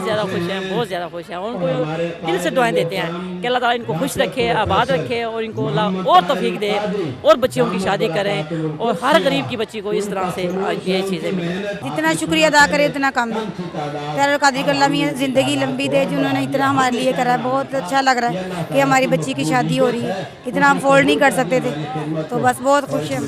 ज़्यादा खुश हैं, बहुत ज़्यादा खुश हैं। उनको दिल से दुआएं देते हैं कि अल्लाह ताला इनको खुश रखे, आबाद रखे और इनको अल्लाह और तौफीक दे और बच्चियों की शादी करें और हर गरीब की बच्ची को इस तरह से ये चीज़ें मिलें। जितना शुक्रिया अदा करे उतना कम है। तारुल कादरी को अल्लाह मियां ज़िंदगी लंबी दे, जिन्होंने इतना हमारे लिए करा है। बहुत अच्छा लग रहा है कि हमारी बच्ची की शादी हो रही है, इतना हम अफोर्ड नहीं कर सकते थे, तो बस बहुत खुश हैं।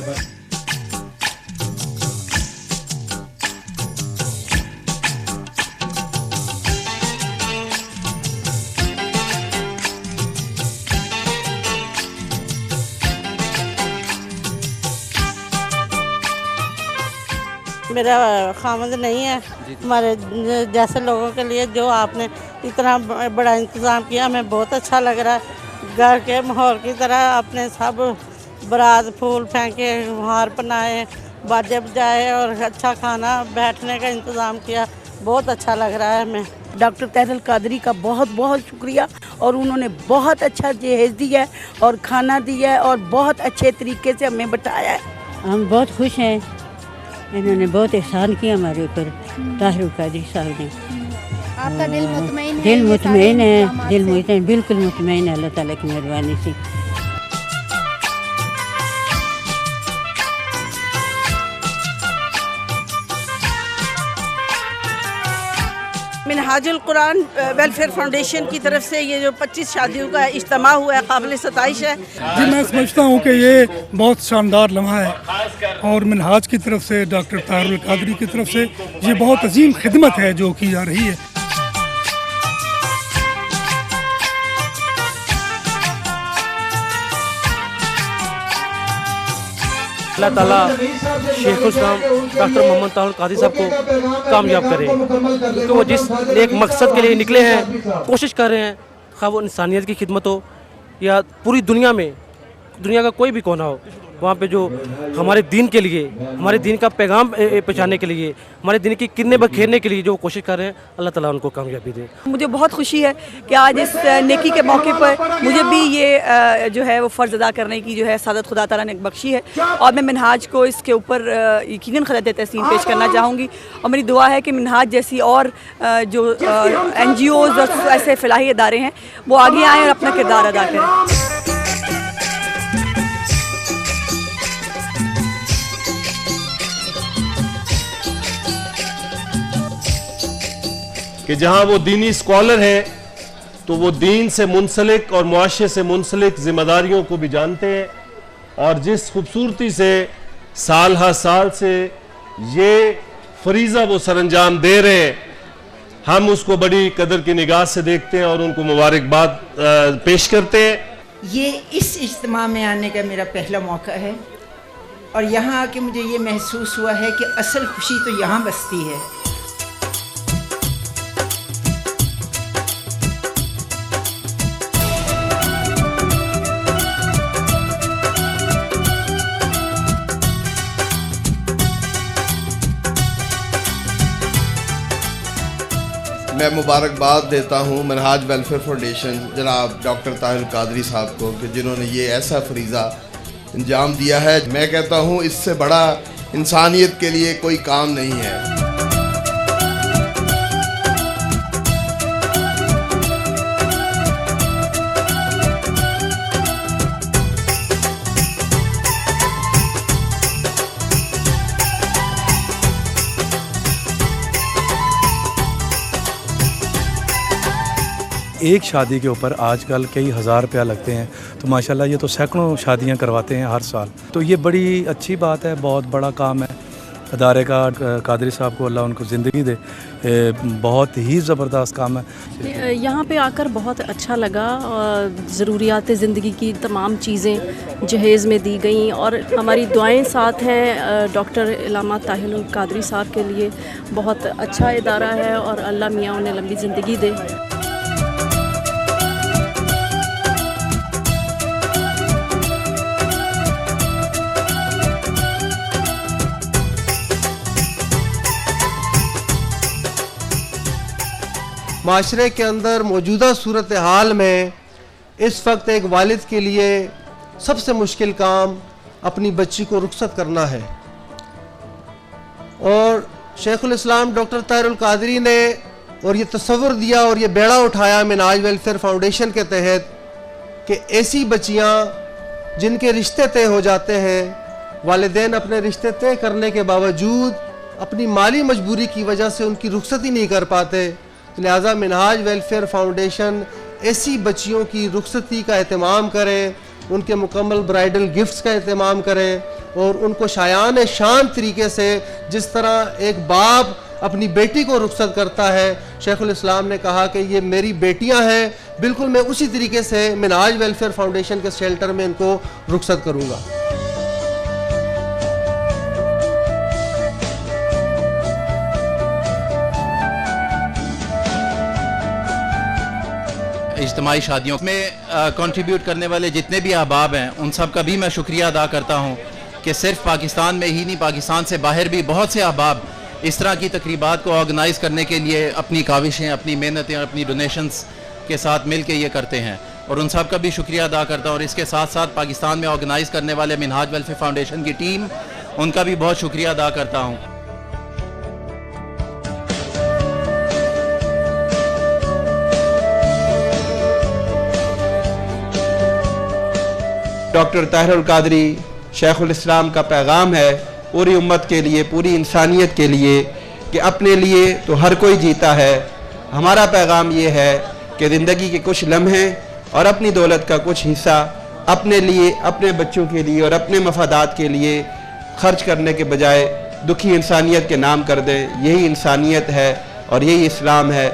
मेरा खामद नहीं है, हमारे जैसे लोगों के लिए जो आपने इतना बड़ा इंतज़ाम किया, हमें बहुत अच्छा लग रहा है। घर के माहौल की तरह आपने सब बारात फूल फेंके, हार पहनाए, बाजे बजाए और अच्छा खाना बैठने का इंतज़ाम किया। बहुत अच्छा लग रहा है हमें। डॉक्टर तारुल कादरी का बहुत बहुत शुक्रिया, और उन्होंने बहुत अच्छा जहेज़ दिया है और खाना दिया है और बहुत अच्छे तरीके से हमें बताया है। हम बहुत खुश हैं, इन्होंने बहुत एहसान किया हमारे ऊपर, तारुल कादरी साहब ने। आपका दिल मुतमईन है? दिल मुतमईन है, दिल मुतमईन, बिल्कुल मुतमईन है अल्लाह ताला की मेहरबानी से। मिनहाजुल कुरान वेलफेयर फाउंडेशन की तरफ से ये जो 25 शादियों का इज्तिमा हुआ है, काबिल सताइश है। जी, मैं समझता हूँ कि ये बहुत शानदार लम्हा है और मिनहाज की तरफ से, डॉक्टर तारुल कादरी की तरफ से ये बहुत अजीम खिदमत है जो की जा रही है। अल्लाह ताला शेखुल इस्लाम डॉक्टर मोहम्मद तारुल कादरी साहब को कामयाब करे, क्योंकि वो जिस एक मकसद के लिए निकले हैं, कोशिश कर रहे हैं, खा वो इंसानियत की खिदमत हो या पूरी दुनिया में, दुनिया का कोई भी कोना हो, वहाँ पे जो हमारे दीन के लिए, हमारे दीन का पैगाम पहुँचाने के लिए, हमारे दीन की किरणें बखेरने के लिए जो कोशिश कर रहे हैं, अल्लाह ताला उनको कामयाबी दे। मुझे बहुत खुशी है कि आज इस नेकी के मौके पर मुझे भी ये जो है वो फ़र्ज़ अदा करने की जो है सादत खुदा ताला ने बख्शी है, और मैं मिनहाज को इसके ऊपर यकीनन खिदमत तहसीन पेश करना चाहूँगी। और मेरी दुआ है कि मिनहाज जैसी और जो NGOs और ऐसे फलाही इदारे हैं वो आगे आएँ और अपना किरदार अदा करें। कि जहाँ वो दीनी स्कॉलर हैं तो वो दीन से मुंसलिक और मुआशरे से मुंसलिक जिम्मेदारियों को भी जानते हैं, और जिस खूबसूरती से साल हर साल से ये फरीज़ा वो सरअंजाम दे रहे हैं, हम उसको बड़ी कदर की निगाह से देखते हैं और उनको मुबारकबाद पेश करते हैं। ये इस इज्तिमा में आने का मेरा पहला मौका है, और यहाँ आके मुझे ये महसूस हुआ है कि असल खुशी तो यहाँ बसती है। मैं मुबारकबाद देता हूँ मिनहाज वेलफेयर फाउंडेशन जनाब डॉक्टर तारुल कादरी साहब को कि जिन्होंने ये ऐसा फरीज़ा अंजाम दिया है। मैं कहता हूँ इससे बड़ा इंसानियत के लिए कोई काम नहीं है। एक शादी के ऊपर आजकल कई हज़ार रुपया लगते हैं, तो माशाल्लाह ये तो सैकड़ों शादियां करवाते हैं हर साल, तो ये बड़ी अच्छी बात है, बहुत बड़ा काम है अदारे का। कादरी साहब को अल्लाह उनको ज़िंदगी दे, बहुत ही ज़बरदस्त काम है। यहाँ पे आकर बहुत अच्छा लगा, ज़रूरियात ज़िंदगी की तमाम चीज़ें जहेज़ में दी गई, और हमारी दुआएं साथ हैं डॉक्टर इलामा तारुल कादरी साहब के लिए। बहुत अच्छा इदारा है और अल्लाह मियाँ उन्हें लंबी ज़िंदगी दे। माशरे के अंदर मौजूदा सूरत हाल में इस वक्त एक वालिद के लिए सबसे मुश्किल काम अपनी बच्ची को रुखसत करना है, और शेखुल इस्लाम डॉक्टर तारुल कादरी ने और ये तसव्वुर दिया और ये बेड़ा उठाया मिनहाज वेलफेयर फाउंडेशन के तहत कि ऐसी बच्चियाँ जिनके रिश्ते तय हो जाते हैं, वालिदैन अपने रिश्ते तय करने के बावजूद अपनी माली मजबूरी की वजह से उनकी रुखसती नहीं कर पाते, लिहाजा मिनहाज वेलफेयर फाउंडेशन ऐसी बच्चियों की रुखसती का एहतमाम करें, उनके मुकम्मल ब्राइडल गिफ्ट्स का एहतमाम करें और उनको शायान शान तरीके से जिस तरह एक बाप अपनी बेटी को रुखसत करता है, शेखुल इस्लाम ने कहा कि ये मेरी बेटियां हैं, बिल्कुल मैं उसी तरीके से मिनहाज वेलफेयर फाउंडेशन के शेल्टर में इनको रुखसत करूँगा। इज्तिमाई शादियों में कंट्रीब्यूट करने वाले जितने भी अहबाब हैं उन सब का भी मैं शुक्रिया अदा करता हूँ कि सिर्फ पाकिस्तान में ही नहीं, पाकिस्तान से बाहर भी बहुत से अहबाब इस तरह की तकरीबात को ऑर्गेनाइज़ करने के लिए अपनी काविशें, अपनी मेहनतें, अपनी डोनेशंस के साथ मिल के ये करते हैं और उन सब का भी शुक्रिया अदा करता हूँ। और इसके साथ साथ पाकिस्तान में ऑर्गेनाइज़ करने वाले मिनहाज वेलफेयर फाउंडेशन की टीम, उनका भी बहुत शुक्रिया अदा करता हूँ। डॉक्टर ताहिरुल कादरी शेखुल इस्लाम का पैगाम है पूरी उम्मत के लिए, पूरी इंसानियत के लिए कि अपने लिए तो हर कोई जीता है। हमारा पैगाम ये है कि ज़िंदगी के कुछ लम्हे और अपनी दौलत का कुछ हिस्सा अपने लिए, अपने बच्चों के लिए और अपने मफादात के लिए खर्च करने के बजाय दुखी इंसानियत के नाम कर दें। यही इंसानियत है और यही इस्लाम है।